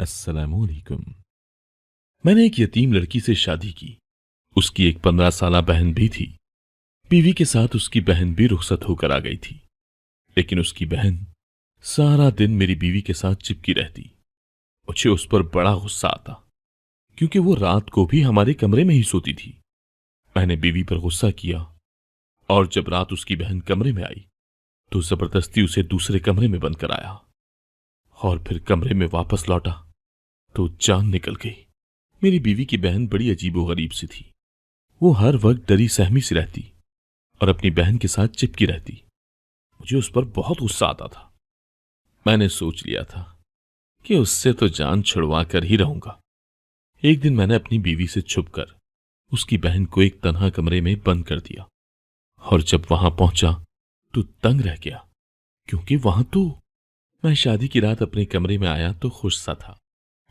अस्सलामुअलैकुम। मैंने एक यतीम लड़की से शादी की। उसकी एक 15 साला बहन भी थी। बीवी के साथ उसकी बहन भी रुखसत होकर आ गई थी। लेकिन उसकी बहन सारा दिन मेरी बीवी के साथ चिपकी रहती। मुझे उस पर बड़ा गुस्सा आता, क्योंकि वो रात को भी हमारे कमरे में ही सोती थी। मैंने बीवी पर गुस्सा किया और जब रात उसकी बहन कमरे में आई तो जबरदस्ती उसे दूसरे कमरे में बंद कराया और फिर कमरे में वापस लौटा तो जान निकल गई। मेरी बीवी की बहन बड़ी अजीबोगरीब सी थी। वो हर वक्त डरी सहमी सी रहती और अपनी बहन के साथ चिपकी रहती। मुझे उस पर बहुत गुस्सा आता था। मैंने सोच लिया था कि उससे तो जान छुड़वा कर ही रहूंगा। एक दिन मैंने अपनी बीवी से छुपकर उसकी बहन को एक तन्हा कमरे में बंद कर दिया और जब वहां पहुंचा तो तंग रह गया, क्योंकि वहां तो मैं शादी की रात अपने कमरे में आया तो खुश सा था।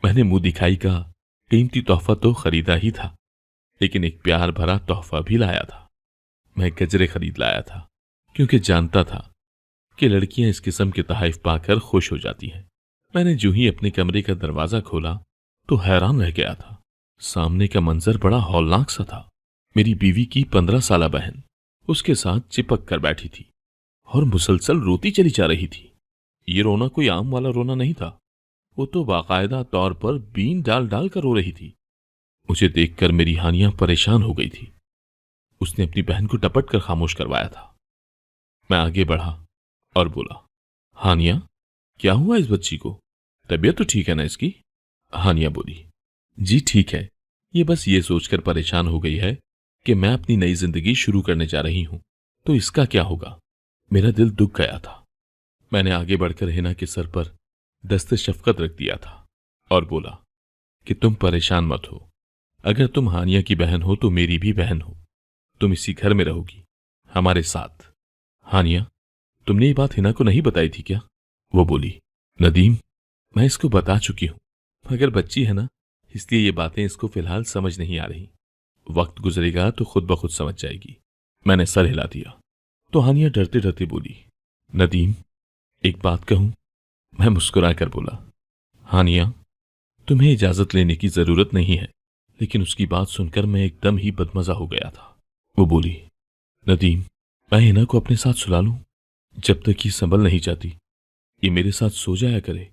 मैंने मुंह दिखाई का कीमती तोहफा तो खरीदा ही था, लेकिन एक प्यार भरा तोहफा भी लाया था। मैं गजरे खरीद लाया था, क्योंकि जानता था कि लड़कियां इस किस्म के तोहफे पाकर खुश हो जाती हैं। मैंने जो ही अपने कमरे का दरवाजा खोला तो हैरान रह गया था। सामने का मंजर बड़ा हौलनाक सा था। मेरी बीवी की 15 साला बहन उसके साथ चिपक कर बैठी थी और मुसलसल रोती चली जा रही थी। ये रोना कोई आम वाला रोना नहीं था। वो तो बाकायदा तौर पर बीन डाल डाल कर रो रही थी। मुझे देखकर मेरी हानिया परेशान हो गई थी। उसने अपनी बहन को टपट कर खामोश करवाया था। मैं आगे बढ़ा और बोला, हानिया, क्या हुआ इस बच्ची को? तबीयत तो ठीक है ना इसकी? हानिया बोली, जी ठीक है। ये बस ये सोचकर परेशान हो गई है कि मैं अपनी नई जिंदगी शुरू करने जा रही हूं, तो इसका क्या होगा। मेरा दिल दुख गया था। मैंने आगे बढ़कर हिना के सर पर दस्ते शफकत रख दिया था और बोला कि तुम परेशान मत हो। अगर तुम हानिया की बहन हो तो मेरी भी बहन हो। तुम इसी घर में रहोगी हमारे साथ। हानिया, तुमने ये बात हिना को नहीं बताई थी क्या? वो बोली, नदीम, मैं इसको बता चुकी हूं, मगर बच्ची है ना, इसलिए ये बातें इसको फिलहाल समझ नहीं आ रही। वक्त गुजरेगा तो खुद ब खुद समझ जाएगी। मैंने सर हिला दिया तो हानिया डरते डरते बोली, नदीम, एक बात कहूं? मैं मुस्कुराकर बोला, हानिया, तुम्हें इजाजत लेने की जरूरत नहीं है। लेकिन उसकी बात सुनकर मैं एकदम ही बदमजा हो गया था। वो बोली, नदीम, मैं हिना को अपने साथ सुला लूं? जब तक ये संभल नहीं जाती, ये मेरे साथ सो जाया करे।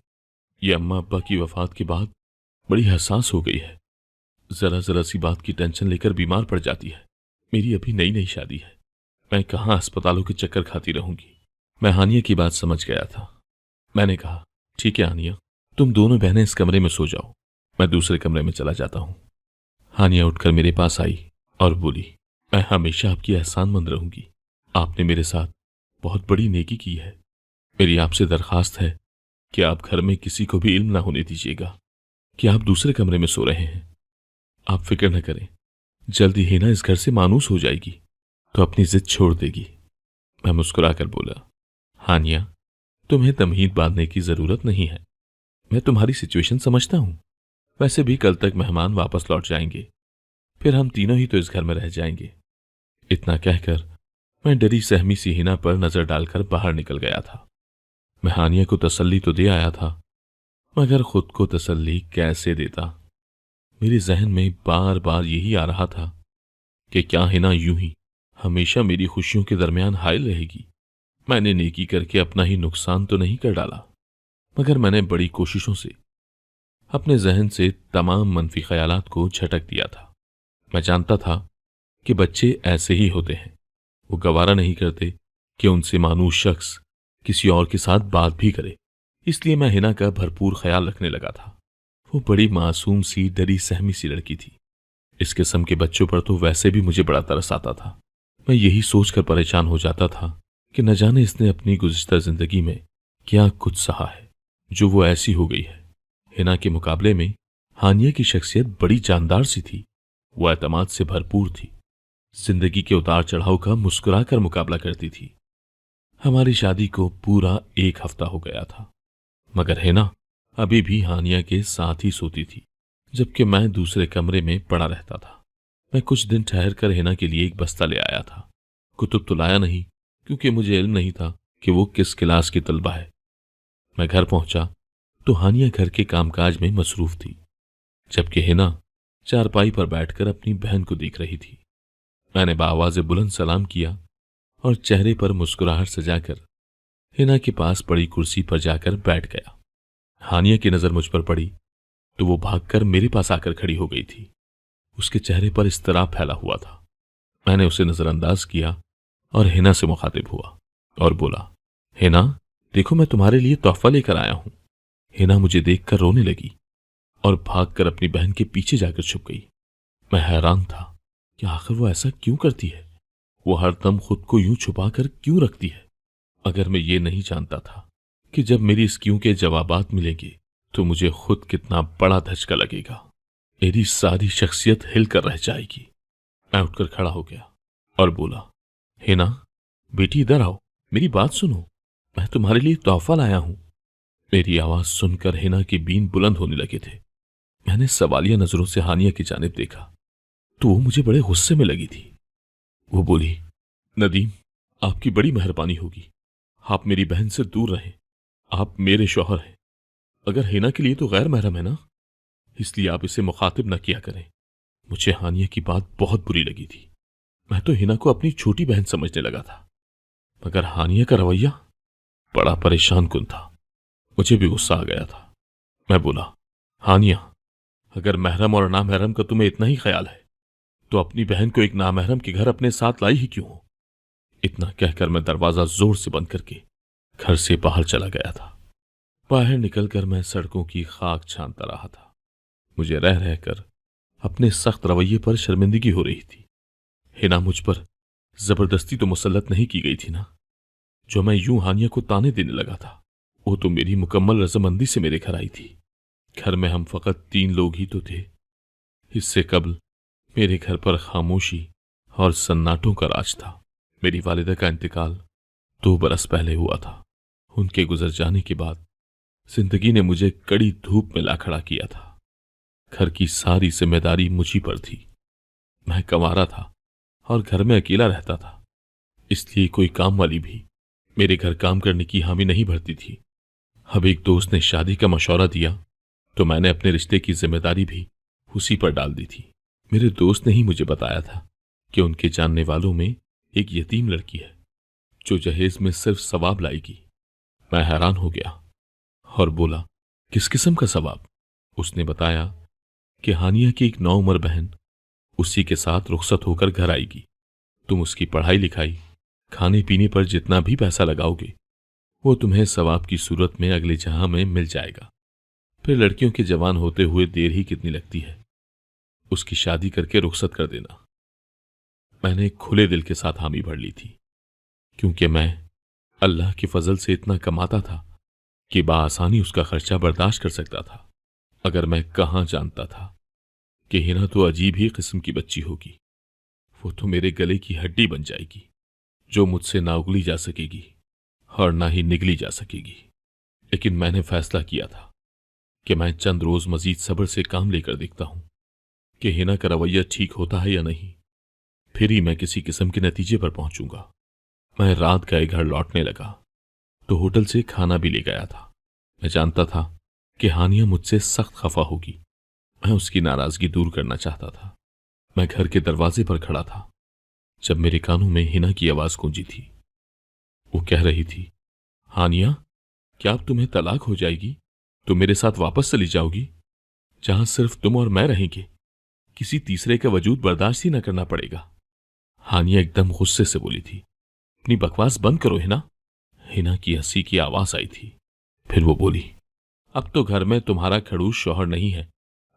ये अम्मा अब्बा की वफात के बाद बड़ी हसास हो गई है। जरा जरा सी बात की टेंशन लेकर बीमार पड़ जाती है। मेरी अभी नई नई शादी है। मैं कहाँ अस्पतालों के चक्कर खाती रहूंगी। मैं हानिया की बात समझ गया था। मैंने कहा, ठीक है हानिया, तुम दोनों बहनें इस कमरे में सो जाओ, मैं दूसरे कमरे में चला जाता हूं। हानिया उठकर मेरे पास आई और बोली, मैं हमेशा आपकी एहसानमंद रहूंगी। आपने मेरे साथ बहुत बड़ी नेकी की है। मेरी आपसे दरखास्त है कि आप घर में किसी को भी इल्म ना होने दीजिएगा कि आप दूसरे कमरे में सो रहे हैं। आप फिक्र न करें, जल्दी ही ना इस घर से मानूस हो जाएगी तो अपनी जिद छोड़ देगी। मैं मुस्कुराकर बोला, हानिया, तुम्हें तमहीद बांधने की जरूरत नहीं है। मैं तुम्हारी सिचुएशन समझता हूं। वैसे भी कल तक मेहमान वापस लौट जाएंगे, फिर हम तीनों ही तो इस घर में रह जाएंगे। इतना कहकर मैं डरी सहमी सी हिना पर नजर डालकर बाहर निकल गया था। मैं हानिया को तसल्ली तो दे आया था, मगर खुद को तसल्ली कैसे देता। मेरे जहन में बार बार यही आ रहा था कि क्या हिना यूं ही हमेशा मेरी खुशियों के दरमियान हायल रहेगी। मैंने नेकी करके अपना ही नुकसान तो नहीं कर डाला, मगर मैंने बड़ी कोशिशों से अपने जहन से तमाम मनफी ख्यालात को झटक दिया था। मैं जानता था कि बच्चे ऐसे ही होते हैं। वो गवारा नहीं करते कि उनसे मानूस शख्स किसी और के साथ बात भी करे। इसलिए मैं हिना का भरपूर ख्याल रखने लगा था। वो बड़ी मासूम सी डरी सहमी सी लड़की थी। इस किस्म के बच्चों पर तो वैसे भी मुझे बड़ा तरस आता था। मैं यही सोचकर परेशान हो जाता था कि न जाने इसने अपनी गुज़िश्ता जिंदगी में क्या कुछ सहा है जो वो ऐसी हो गई है। हिना के मुकाबले में हानिया की शख्सियत बड़ी जानदार सी थी। वो एतमाद से भरपूर थी। जिंदगी के उतार चढ़ाव का मुस्कुराकर मुकाबला करती थी। हमारी शादी को पूरा 1 हफ्ता हो गया था, मगर हिना अभी भी हानिया के साथ ही सोती थी, जबकि मैं दूसरे कमरे में पड़ा रहता था। मैं कुछ दिन ठहर कर हिना के लिए एक बस्ता ले आया था। कुतुब तो लाया नहीं, क्योंकि मुझे इल्म नहीं था कि वो किस क्लास की तलबा है। मैं घर पहुंचा तो हानिया घर के कामकाज में मसरूफ थी, जबकि हिना चारपाई पर बैठकर अपनी बहन को देख रही थी। मैंने बाआवाज़ बुलंद सलाम किया और चेहरे पर मुस्कुराहट सजाकर हिना के पास पड़ी कुर्सी पर जाकर बैठ गया। हानिया की नजर मुझ पर पड़ी तो वो भागकर मेरे पास आकर खड़ी हो गई थी। उसके चेहरे पर इस्तराब फैला हुआ था। मैंने उसे नजरअंदाज किया और हिना से मुखातिब हुआ और बोला, हिना, देखो मैं तुम्हारे लिए तोहफा लेकर आया हूं। हिना मुझे देखकर रोने लगी और भागकर अपनी बहन के पीछे जाकर छुप गई। मैं हैरान था कि आखिर वो ऐसा क्यों करती है। वो हरदम खुद को यूं छुपा कर क्यों रखती है। अगर मैं ये नहीं जानता था कि जब मेरी इस क्यों के जवाबात मिलेंगे तो मुझे खुद कितना बड़ा धचका लगेगा। मेरी सारी शख्सियत हिलकर रह जाएगी। मैं उठकर खड़ा हो गया और बोला, हिना बेटी इधर आओ, मेरी बात सुनो, मैं तुम्हारे लिए तोहफा लाया हूं। मेरी आवाज सुनकर हिना के बीन बुलंद होने लगे थे। मैंने सवालिया नजरों से हानिया की जानिब देखा तो वो मुझे बड़े गुस्से में लगी थी। वो बोली, नदीम, आपकी बड़ी मेहरबानी होगी, आप मेरी बहन से दूर रहें। आप मेरे शौहर हैं। अगर हिना के लिए तो गैर महरम है ना, इसलिए आप इसे मुखातिब न किया करें। मुझे हानिया की बात बहुत बुरी लगी थी। मैं तो हिना को अपनी छोटी बहन समझने लगा था, मगर हानिया का रवैया बड़ा परेशान कुन था। मुझे भी गुस्सा आ गया था। मैं बोला, हानिया, अगर महरम और नामहरम का तुम्हें इतना ही ख्याल है तो अपनी बहन को एक नामहरम के घर अपने साथ लाई ही क्यों हो। इतना कहकर मैं दरवाजा जोर से बंद करके घर से बाहर चला गया था। बाहर निकलकर मैं सड़कों की खाक छानता रहा था। मुझे रह रहकर अपने सख्त रवैये पर शर्मिंदगी हो रही थी। हिना मुझ पर जबरदस्ती तो मुसल्लत नहीं की गई थी ना। जो मैं यूं हानिया को ताने देने लगा था वो तो मेरी मुकम्मल रजामंदी से मेरे घर आई थी। घर में हम फकत 3 लोग ही तो थे। इससे कबल मेरे घर पर खामोशी और सन्नाटों का राज था। मेरी वालिदा का इंतकाल 2 बरस पहले हुआ था। उनके गुजर जाने के बाद जिंदगी ने मुझे कड़ी धूप में ला खड़ा किया था। घर की सारी जिम्मेदारी मुझी पर थी। मैं कंवारा था और घर में अकेला रहता था, इसलिए कोई काम वाली भी मेरे घर काम करने की हामी नहीं भरती थी। अब एक दोस्त ने शादी का मशवरा दिया तो मैंने अपने रिश्ते की जिम्मेदारी भी उसी पर डाल दी थी। मेरे दोस्त ने ही मुझे बताया था कि उनके जानने वालों में एक यतीम लड़की है जो जहेज में सिर्फ सवाब लाएगी। मैं हैरान हो गया और बोला, किस किस्म का सवाब। उसने बताया कि हानिया की एक नौउम्र बहन उसी के साथ रुखसत होकर घर आएगी। तुम उसकी पढ़ाई लिखाई, खाने पीने पर जितना भी पैसा लगाओगे वो तुम्हें सवाब की सूरत में अगले जहां में मिल जाएगा। फिर लड़कियों के जवान होते हुए देर ही कितनी लगती है, उसकी शादी करके रुखसत कर देना। मैंने खुले दिल के साथ हामी भर ली थी, क्योंकि मैं अल्लाह के फजल से इतना कमाता था कि बाआसानी उसका खर्चा बर्दाश्त कर सकता था। अगर मैं कहां जानता था कि हिना तो अजीब ही किस्म की बच्ची होगी। वो तो मेरे गले की हड्डी बन जाएगी, जो मुझसे ना उगली जा सकेगी और ना ही निगली जा सकेगी। लेकिन मैंने फैसला किया था कि मैं चंद रोज मजीद सब्र से काम लेकर देखता हूं कि हिना का रवैया ठीक होता है या नहीं। फिर ही मैं किसी किस्म के नतीजे पर पहुंचूंगा। मैं रात गए घर लौटने लगा तो होटल से खाना भी ले गया था। मैं जानता था कि हानिया मुझसे सख्त खफा होगी। मैं उसकी नाराजगी दूर करना चाहता था। मैं घर के दरवाजे पर खड़ा था जब मेरे कानों में हिना की आवाज गूंजी थी। वो कह रही थी, हानिया, क्या अब तुम्हें तलाक हो जाएगी तो मेरे साथ वापस चली जाओगी, जहां सिर्फ तुम और मैं रहेंगे। किसी तीसरे का वजूद बर्दाश्त ही न करना पड़ेगा। हानिया एकदम गुस्से से बोली थी, अपनी बकवास बंद करो हिना। हिना की हंसी की आवाज आई थी। फिर वो बोली, अब तो घर में तुम्हारा खड़ूस शौहर नहीं है,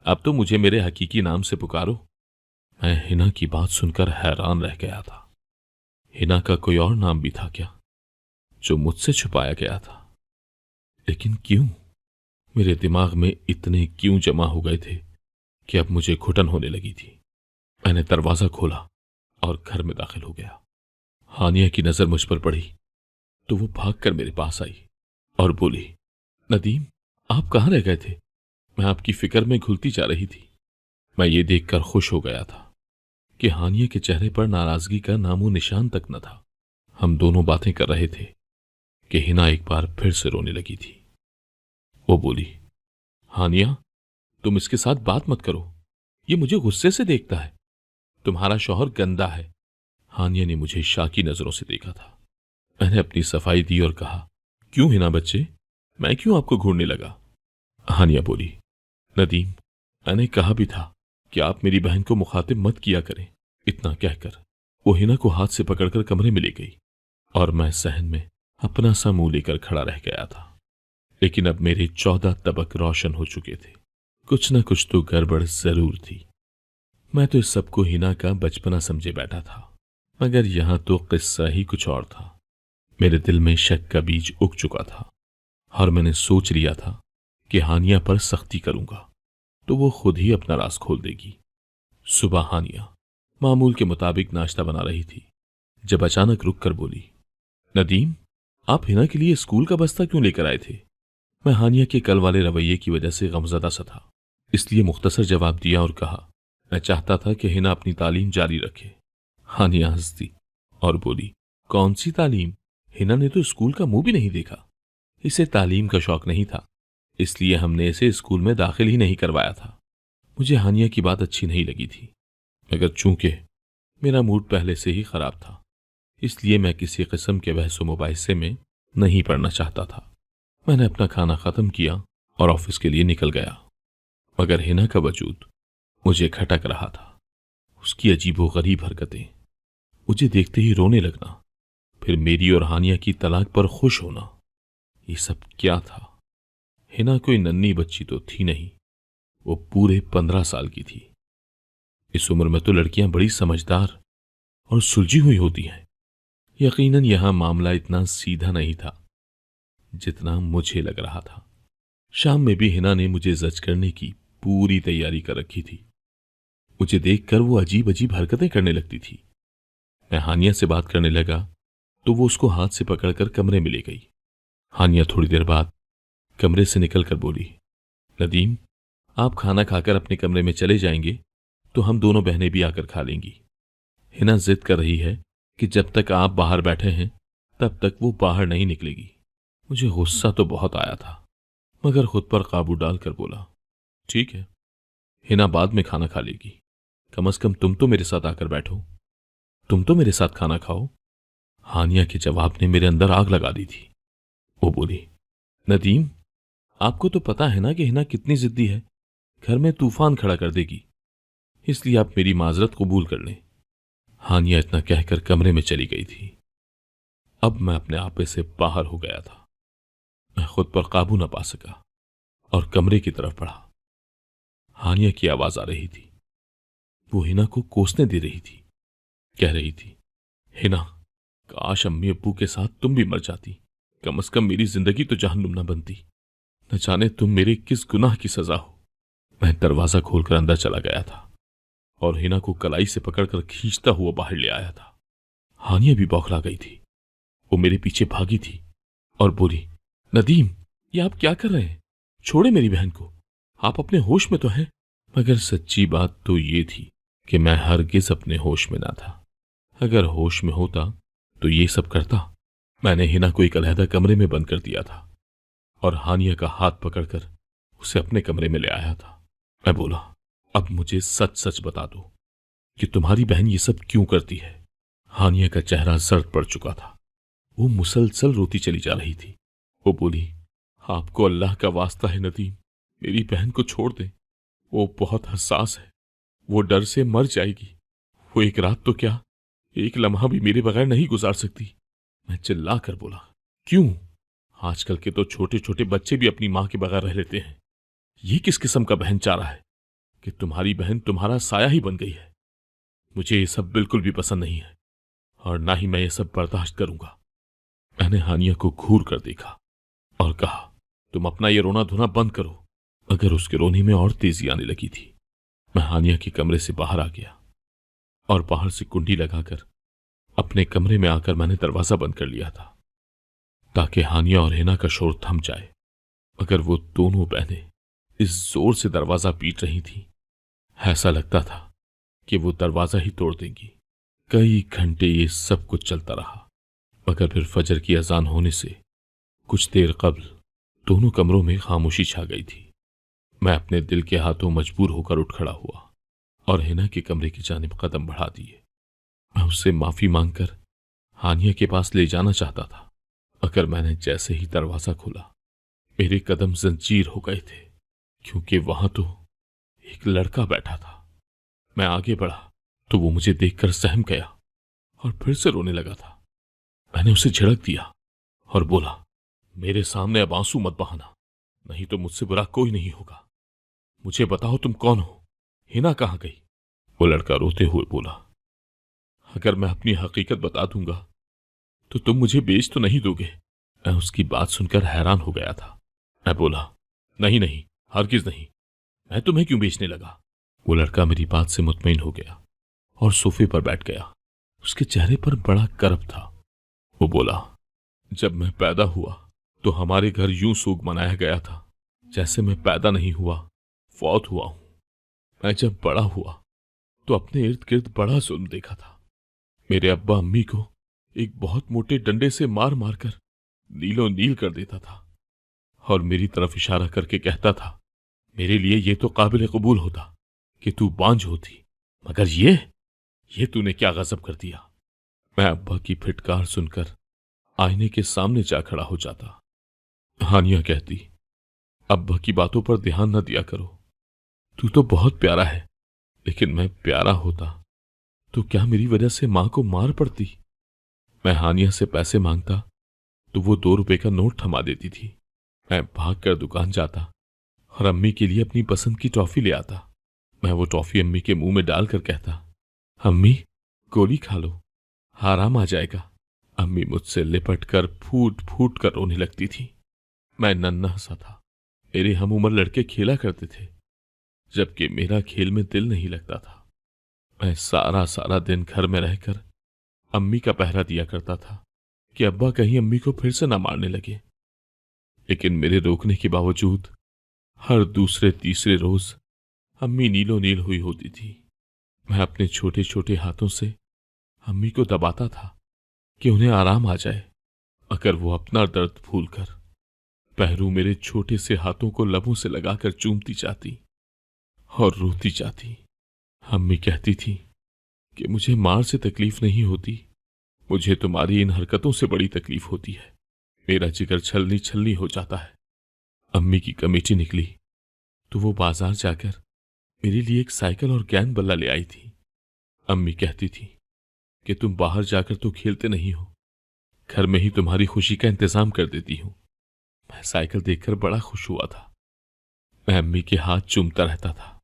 अब तो मुझे मेरे हकीकी नाम से पुकारो। मैं हिना की बात सुनकर हैरान रह गया था। हिना का कोई और नाम भी था क्या जो मुझसे छुपाया गया था? लेकिन क्यों? मेरे दिमाग में इतने क्यों जमा हो गए थे कि अब मुझे घुटन होने लगी थी। मैंने दरवाजा खोला और घर में दाखिल हो गया। हानिया की नजर मुझ पर पड़ी तो वो भागकर मेरे पास आई और बोली, नदीम, आप कहां रह गए थे? मैं आपकी फिक्र में घुलती जा रही थी। मैं ये देखकर खुश हो गया था कि हानिया के चेहरे पर नाराजगी का नामो निशान तक न था। हम दोनों बातें कर रहे थे कि हिना एक बार फिर से रोने लगी थी। वो बोली, हानिया, तुम इसके साथ बात मत करो, ये मुझे गुस्से से देखता है। तुम्हारा शौहर गंदा है। हानिया ने मुझे शाकी नजरों से देखा था। मैंने अपनी सफाई दी और कहा, क्यों हिना बच्चे, मैं क्यों आपको घूरने लगा? हानिया बोली, नदीम, मैंने कहा भी था कि आप मेरी बहन को मुखातिब मत किया करें। इतना कहकर वो हिना को हाथ से पकड़कर कमरे में ले गई और मैं सहन में अपना सा मुंह लेकर खड़ा रह गया था। लेकिन अब मेरे 14 तबक रोशन हो चुके थे। कुछ न कुछ तो गड़बड़ जरूर थी। मैं तो इस सबको हिना का बचपना समझे बैठा था, मगर यहां तो किस्सा ही कुछ और था। मेरे दिल में शक का बीज उग चुका था और मैंने सोच लिया था कि हानिया पर सख्ती करूंगा तो वो खुद ही अपना राज खोल देगी। सुबह हानिया मामूल के मुताबिक नाश्ता बना रही थी जब अचानक रुक कर बोली, नदीम, आप हिना के लिए स्कूल का बस्ता क्यों लेकर आए थे? मैं हानिया के कल वाले रवैये की वजह से गमजदा सा था, इसलिए मुख्तसर जवाब दिया और कहा, मैं चाहता था कि हिना अपनी तालीम जारी रखे। हानिया हंसती और बोली, कौन सी तालीम? हिना ने तो स्कूल का मुंह भी नहीं देखा। इसे तालीम का शौक नहीं था, इसलिए हमने इसे स्कूल में दाखिल ही नहीं करवाया था। मुझे हानिया की बात अच्छी नहीं लगी थी, मगर चूंकि मेरा मूड पहले से ही खराब था, इसलिए मैं किसी किस्म के बहसो मुबाहिसे में नहीं पड़ना चाहता था। मैंने अपना खाना खत्म किया और ऑफिस के लिए निकल गया, मगर हिना का वजूद मुझे खटक रहा था। उसकी अजीबो गरीब हरकतें, मुझे देखते ही रोने लगना, फिर मेरी और हानिया की तलाक पर खुश होना, ये सब क्या था? हिना कोई नन्ही बच्ची तो थी नहीं, वो पूरे 15 साल की थी। इस उम्र में तो लड़कियां बड़ी समझदार और सुलझी हुई होती हैं। यकीनन यहां मामला इतना सीधा नहीं था जितना मुझे लग रहा था। शाम में भी हिना ने मुझे जज करने की पूरी तैयारी कर रखी थी। मुझे देखकर वो अजीब अजीब हरकतें करने लगती थी। मैं हानिया से बात करने लगा तो वो उसको हाथ से पकड़कर कमरे में ले गई। हानिया थोड़ी देर बाद कमरे से निकलकर बोली, नदीम, आप खाना खाकर अपने कमरे में चले जाएंगे तो हम दोनों बहनें भी आकर खा लेंगी। हिना जिद कर रही है कि जब तक आप बाहर बैठे हैं तब तक वो बाहर नहीं निकलेगी। मुझे गुस्सा तो बहुत आया था, मगर खुद पर काबू डालकर बोला, ठीक है, हिना बाद में खाना खा लेगी, कम से कम तुम तो मेरे साथ आकर बैठो, तुम तो मेरे साथ खाना खाओ। हानिया के जवाब ने मेरे अंदर आग लगा दी थी। वो बोली, नदीम, आपको तो पता है ना कि हिना कितनी जिद्दी है, घर में तूफान खड़ा कर देगी, इसलिए आप मेरी माजरत कबूल कर लें। हानिया इतना कहकर कमरे में चली गई थी। अब मैं अपने आपे से बाहर हो गया था। मैं खुद पर काबू न पा सका और कमरे की तरफ बढ़ा। हानिया की आवाज आ रही थी। वो हिना को कोसने दे रही थी। कह रही थी, हिना, काश अम्मी अब्बू के साथ तुम भी मर जाती, कम से कम मेरी जिंदगी तो जहन्नुम न बनती। न जाने तुम मेरे किस गुनाह की सजा हो। मैं दरवाजा खोलकर अंदर चला गया था और हिना को कलाई से पकड़कर खींचता हुआ बाहर ले आया था। हानिया भी बौखला गई थी। वो मेरे पीछे भागी थी और बोली, नदीम, ये आप क्या कर रहे हैं? छोड़े मेरी बहन को, आप अपने होश में तो हैं। मगर सच्ची बात तो ये थी कि मैं हरगिज अपने होश में ना था। अगर होश में होता तो ये सब करता। मैंने हिना को एक अलहदा कमरे में बंद कर दिया था और हानिया का हाथ पकड़कर उसे अपने कमरे में ले आया था। मैं बोला, अब मुझे सच सच बता दो कि तुम्हारी बहन ये सब क्यों करती है। हानिया का चेहरा जर्द पड़ चुका था। वो मुसलसल रोती चली जा रही थी। वो बोली, आपको अल्लाह का वास्ता है नदीम, मेरी बहन को छोड़ दें, वो बहुत हसास है, वो डर से मर जाएगी। वो एक रात तो क्या, एक लम्हा भी मेरे बगैर नहीं गुजार सकती। मैं चिल्ला कर बोला, क्यों? आजकल के तो छोटे छोटे बच्चे भी अपनी मां के बगैर रह लेते हैं। ये किस किस्म का बहन चारा है कि तुम्हारी बहन तुम्हारा साया ही बन गई है। मुझे ये सब बिल्कुल भी पसंद नहीं है और ना ही मैं ये सब बर्दाश्त करूंगा। मैंने हानिया को घूर कर देखा और कहा, तुम अपना ये रोना धोना बंद करो। मगर उसके रोने में और तेजी आने लगी थी। मैं हानिया के कमरे से बाहर आ गया और बाहर से कुंडी लगाकर अपने कमरे में आकर मैंने दरवाजा बंद कर लिया था ताकि हानिया और हिना का शोर थम जाए। मगर वो दोनों बहनें इस जोर से दरवाजा पीट रही थीं, ऐसा लगता था कि वो दरवाजा ही तोड़ देंगी। कई घंटे ये सब कुछ चलता रहा, मगर फिर फजर की अजान होने से कुछ देर कबल दोनों कमरों में खामोशी छा गई थी। मैं अपने दिल के हाथों मजबूर होकर उठ खड़ा हुआ और हिना के कमरे की जानिब कदम बढ़ा दिए। मैं उससे माफी मांगकर हानिया के पास ले जाना चाहता था, मगर मैंने जैसे ही दरवाजा खोला मेरे कदम जंजीर हो गए थे, क्योंकि वहां तो एक लड़का बैठा था। मैं आगे बढ़ा तो वो मुझे देखकर सहम गया और फिर से रोने लगा था। मैंने उसे झिड़क दिया और बोला, मेरे सामने अब आंसू मत बहाना, नहीं तो मुझसे बुरा कोई नहीं होगा। मुझे बताओ तुम कौन हो, हिना कहां गई? वो लड़का रोते हुए बोला, अगर मैं अपनी हकीकत बता दूंगा तो तुम मुझे बेच तो नहीं दोगे? मैं उसकी बात सुनकर हैरान हो गया था। मैं बोला, नहीं नहीं, हरगिज नहीं, मैं तुम्हें क्यों बेचने लगा? वो लड़का मेरी बात से मुतमईन हो गया और सोफे पर बैठ गया। उसके चेहरे पर बड़ा करब था। वो बोला, जब मैं पैदा हुआ तो हमारे घर यूं सूग मनाया गया था जैसे मैं पैदा नहीं हुआ, फौत हुआ हूं। मैं जब बड़ा हुआ तो अपने इर्द गिर्द बड़ा जुल्म देखा था। मेरे अब्बा अम्मी को एक बहुत मोटे डंडे से मार मारकर नीलो नील कर देता था और मेरी तरफ इशारा करके कहता था, मेरे लिए ये तो काबिल कबूल होता कि तू बांझ होती, मगर ये तूने क्या गजब कर दिया। मैं अब्बा की फिटकार सुनकर आईने के सामने जा खड़ा हो जाता। हानिया कहती, अब्बा की बातों पर ध्यान न दिया करो, तू तो बहुत प्यारा है, लेकिन मैं प्यारा होता तो क्या मेरी वजह से मां को मार पड़ती? मैं हानिया से पैसे मांगता तो वो 2 रुपए का नोट थमा देती थी। मैं भागकर दुकान जाता और अम्मी के लिए अपनी पसंद की टॉफी ले आता। मैं वो टॉफी अम्मी के मुंह में डालकर कहता, अम्मी गोली खा लो, आराम आ जाएगा। अम्मी मुझसे लिपट कर फूट फूट कर रोने लगती थी। मैं नन्हा सा था, मेरे हम उम्र लड़के खेला करते थे, जबकि मेरा खेल में दिल नहीं लगता था। मैं सारा सारा दिन घर में रहकर अम्मी का पहरा दिया करता था कि अब्बा कहीं अम्मी को फिर से ना मारने लगे, लेकिन मेरे रोकने के बावजूद हर दूसरे तीसरे रोज अम्मी नीलो नील हुई होती थी। मैं अपने छोटे छोटे हाथों से अम्मी को दबाता था कि उन्हें आराम आ जाए, मगर वो अपना दर्द भूलकर पहरू मेरे छोटे से हाथों को लबों से लगाकर चूमती जाती और रोती जाती। अम्मी कहती थी कि मुझे मार से तकलीफ नहीं होती, मुझे तुम्हारी इन हरकतों से बड़ी तकलीफ होती है। मेरा जिगर छलनी छलनी हो जाता है। अम्मी की कमेटी निकली तो वो बाजार जाकर मेरे लिए एक साइकिल और गेंद बल्ला ले आई थी। अम्मी कहती थी कि तुम बाहर जाकर तो खेलते नहीं हो, घर में ही तुम्हारी खुशी का इंतजाम कर देती हूं। मैं साइकिल देखकर बड़ा खुश हुआ था। मैं अम्मी के हाथ चूमता रहता था,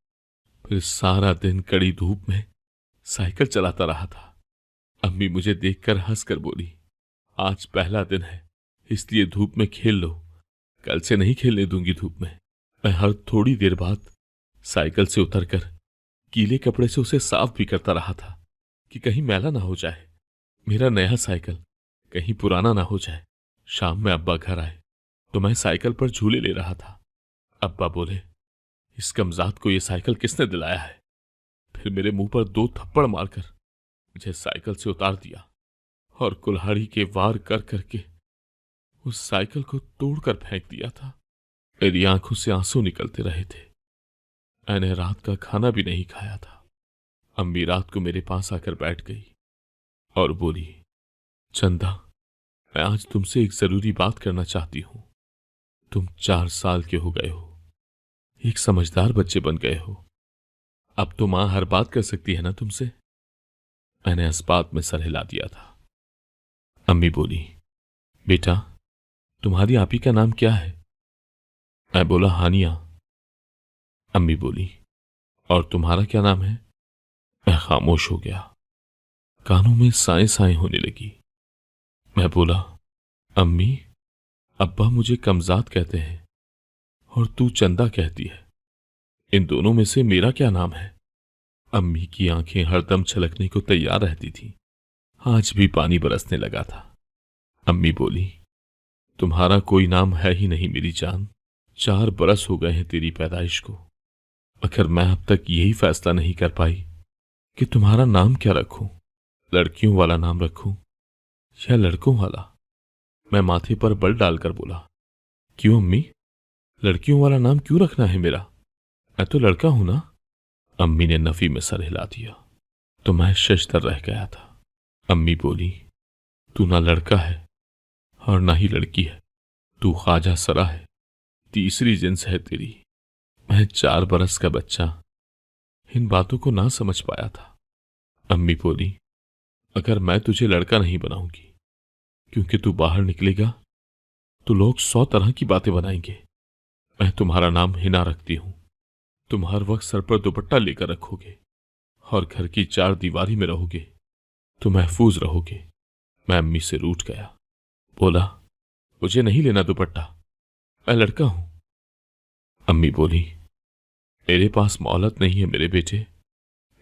फिर सारा दिन कड़ी धूप में साइकिल चलाता रहा था। अम्मी मुझे देखकर हंसकर बोली, आज पहला दिन है इसलिए धूप में खेल लो, कल से नहीं खेलने दूंगी धूप में। मैं हर थोड़ी देर बाद साइकिल से उतरकर गीले कपड़े से उसे साफ भी करता रहा था कि कहीं मैला ना हो जाए, मेरा नया साइकिल कहीं पुराना ना हो जाए। शाम में अब्बा घर आए तो मैं साइकिल पर झूले ले रहा था। अब्बा बोले, इस कमजात को यह साइकिल किसने दिलाया है? फिर मेरे मुंह पर 2 थप्पड़ मारकर मुझे साइकिल से उतार दिया और कुल्हाड़ी के वार कर करके उस साइकिल को तोड़कर फेंक दिया था। मेरी आंखों से आंसू निकलते रहे थे। मैंने रात का खाना भी नहीं खाया था। अम्मी रात को मेरे पास आकर बैठ गई और बोली, चंदा, मैं आज तुमसे एक जरूरी बात करना चाहती हूं। तुम 4 साल के हो गए हो, एक समझदार बच्चे बन गए हो, अब तो मां हर बात कर सकती है ना तुमसे। मैंने इस बात में सर हिला दिया था। अम्मी बोली, बेटा तुम्हारी आपी का नाम क्या है? मैं बोला, हानिया। अम्मी बोली, और तुम्हारा क्या नाम है? मैं खामोश हो गया, कानों में साए साए होने लगी। मैं बोला, अम्मी अब्बा मुझे कमजात कहते हैं और तू चंदा कहती है, इन दोनों में से मेरा क्या नाम है? अम्मी की आंखें हरदम छलकने को तैयार रहती थी, आज भी पानी बरसने लगा था। अम्मी बोली, तुम्हारा कोई नाम है ही नहीं मेरी जान, 4 बरस हो गए हैं तेरी पैदाइश को, मगर मैं अब तक यही फैसला नहीं कर पाई कि तुम्हारा नाम क्या रखूं, लड़कियों वाला नाम रखूं या लड़कों वाला। मैं माथे पर बल डालकर बोला, क्यों अम्मी, लड़कियों वाला नाम क्यों रखना है मेरा? मैं तो लड़का हूं ना। अम्मी ने नफी में सर हिला दिया तो मैं शशदर रह गया था। अम्मी बोली, तू ना लड़का है और ना ही लड़की है, तू ख्वाजा सरा है, तीसरी जिन्स है तेरी। मैं 4 बरस का बच्चा इन बातों को ना समझ पाया था। अम्मी बोली, अगर मैं तुझे लड़का नहीं बनाऊंगी क्योंकि तू बाहर निकलेगा तो लोग 100 तरह की बातें बनाएंगे। मैं तुम्हारा नाम हिना रखती हूं। तुम हर वक्त सर पर दुपट्टा लेकर रखोगे और घर की 4 दीवारी में रहोगे तो महफूज रहोगे। मैं अम्मी से रूठ गया, बोला, मुझे नहीं लेना दुपट्टा, मैं लड़का हूं। अम्मी बोली, मेरे पास मोहलत नहीं है मेरे बेटे,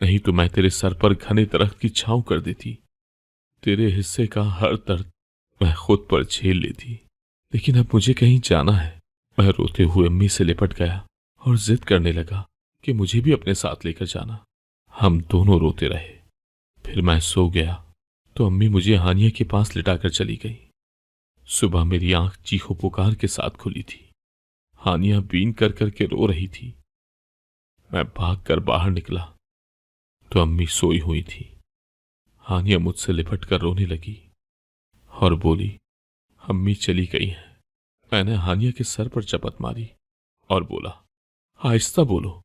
नहीं तो मैं तेरे सर पर घने दरख्त की छांव कर देती। तेरे हिस्से का हर दर्द मैं खुद पर झेल लेती, लेकिन अब मुझे कहीं जाना है। मैं रोते हुए अम्मी से लिपट गया और जिद करने लगा कि मुझे भी अपने साथ लेकर जाना। हम दोनों रोते रहे। फिर मैं सो गया तो अम्मी मुझे हानिया के पास लिटाकर चली गई। सुबह मेरी आंख चीखो पुकार के साथ खुली थी। हानिया बीन कर करके रो रही थी। मैं भागकर बाहर निकला तो अम्मी सोई हुई थी। हानिया मुझसे लिपट कर रोने लगी और बोली, अम्मी चली गई हैं। मैंने हानिया के सर पर चपत मारी और बोला, आहिस्ता बोलो,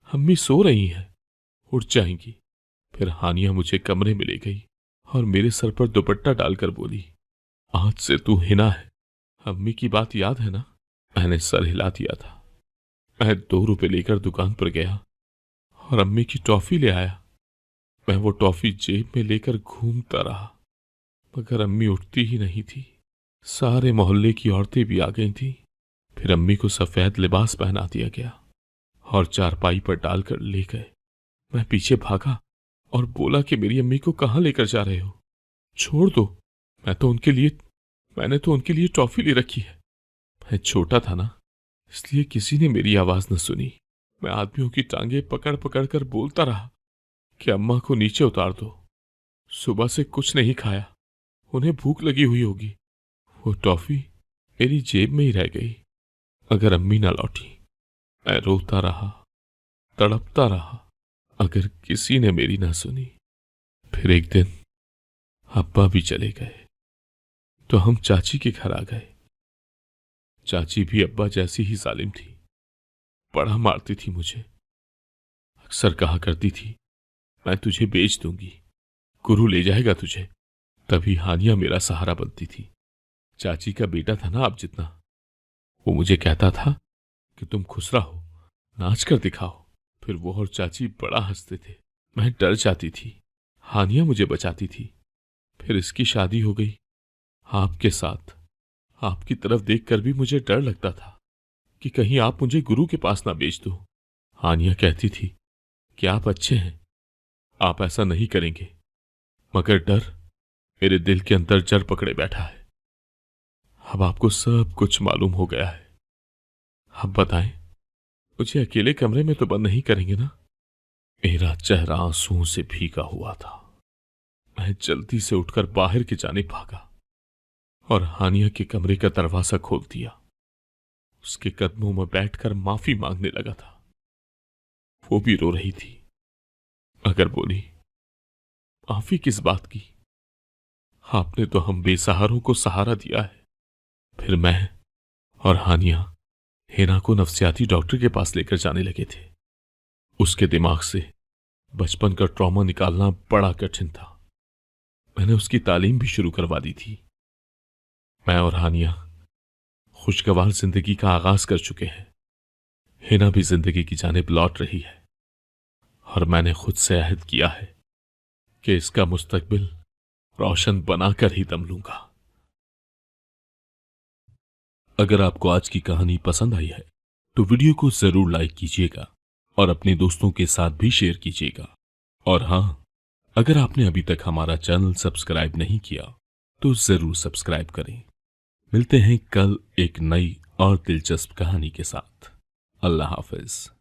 अम्मी सो रही हैं, उठ जाएंगी। फिर हानिया मुझे कमरे में ले गई और मेरे सर पर दुपट्टा डालकर बोली, आज से तू हिना है। अम्मी की बात याद है ना? मैंने सर हिला दिया था। मैं 2 रुपए लेकर दुकान पर गया और अम्मी की टॉफी ले आया। मैं वो टॉफी जेब में लेकर घूमता रहा मगर अम्मी उठती ही नहीं थी। सारे मोहल्ले की औरतें भी आ गई थीं। फिर अम्मी को सफेद लिबास पहना दिया गया और चारपाई पर डालकर ले गए। मैं पीछे भागा और बोला कि मेरी अम्मी को कहां लेकर जा रहे हो? छोड़ दो, मैंने तो उनके लिए टॉफी ले रखी है। मैं छोटा था ना, इसलिए किसी ने मेरी आवाज न सुनी। मैं आदमियों की टांगे पकड़ पकड़ कर बोलता रहा कि अम्मा को नीचे उतार दो, सुबह से कुछ नहीं खाया, उन्हें भूख लगी हुई होगी। वो टॉफी मेरी जेब में ही रह गई। अगर अम्मी ना लौटी, मैं रोता रहा, तड़पता रहा। अगर किसी ने मेरी ना सुनी। फिर एक दिन अब्बा भी चले गए तो हम चाची के घर आ गए। चाची भी अब्बा जैसी ही जालिम थी, बड़ा मारती थी मुझे। अक्सर कहा करती थी, मैं तुझे बेच दूंगी, गुरु ले जाएगा तुझे। तभी हानिया मेरा सहारा बनती थी। चाची का बेटा था ना आप जितना। वो मुझे कहता था कि तुम खुसरा हो, नाच कर दिखाओ। फिर वो और चाची बड़ा हंसते थे। मैं डर जाती थी। हानिया मुझे बचाती थी। फिर इसकी शादी हो गई आपके साथ। आपकी तरफ देखकर भी मुझे डर लगता था कि कहीं आप मुझे गुरु के पास ना बेच दो। हानिया कहती थी कि आप अच्छे हैं, आप ऐसा नहीं करेंगे, मगर डर मेरे दिल के अंदर जड़ पकड़े बैठा है। अब आपको सब कुछ मालूम हो गया है। अब बताएं, मुझे अकेले कमरे में तो बंद नहीं करेंगे ना? मेरा चेहरा आंसुओं से भीगा हुआ था। मैं जल्दी से उठकर बाहर की जाने भागा और हानिया के कमरे का दरवाजा खोल दिया। उसके कदमों में बैठकर माफी मांगने लगा था। वो भी रो रही थी मगर बोली, माफी किस बात की? आपने तो हम बेसहारों को सहारा दिया है। फिर मैं और हानिया हिना को नफ्सियाती डॉक्टर के पास लेकर जाने लगे थे। उसके दिमाग से बचपन का ट्रॉमा निकालना बड़ा कठिन था। मैंने उसकी तालीम भी शुरू करवा दी थी। मैं और हानिया खुशगवार जिंदगी का आगाज कर चुके हैं। हिना भी जिंदगी की जानिब लौट रही है और मैंने खुद से अहद किया है कि इसका मुस्तकबिल रोशन बनाकर ही दम लूंगा। अगर आपको आज की कहानी पसंद आई है तो वीडियो को जरूर लाइक कीजिएगा और अपने दोस्तों के साथ भी शेयर कीजिएगा। और हां, अगर आपने अभी तक हमारा चैनल सब्सक्राइब नहीं किया तो जरूर सब्सक्राइब करें। मिलते हैं कल एक नई और दिलचस्प कहानी के साथ। अल्लाह हाफिज।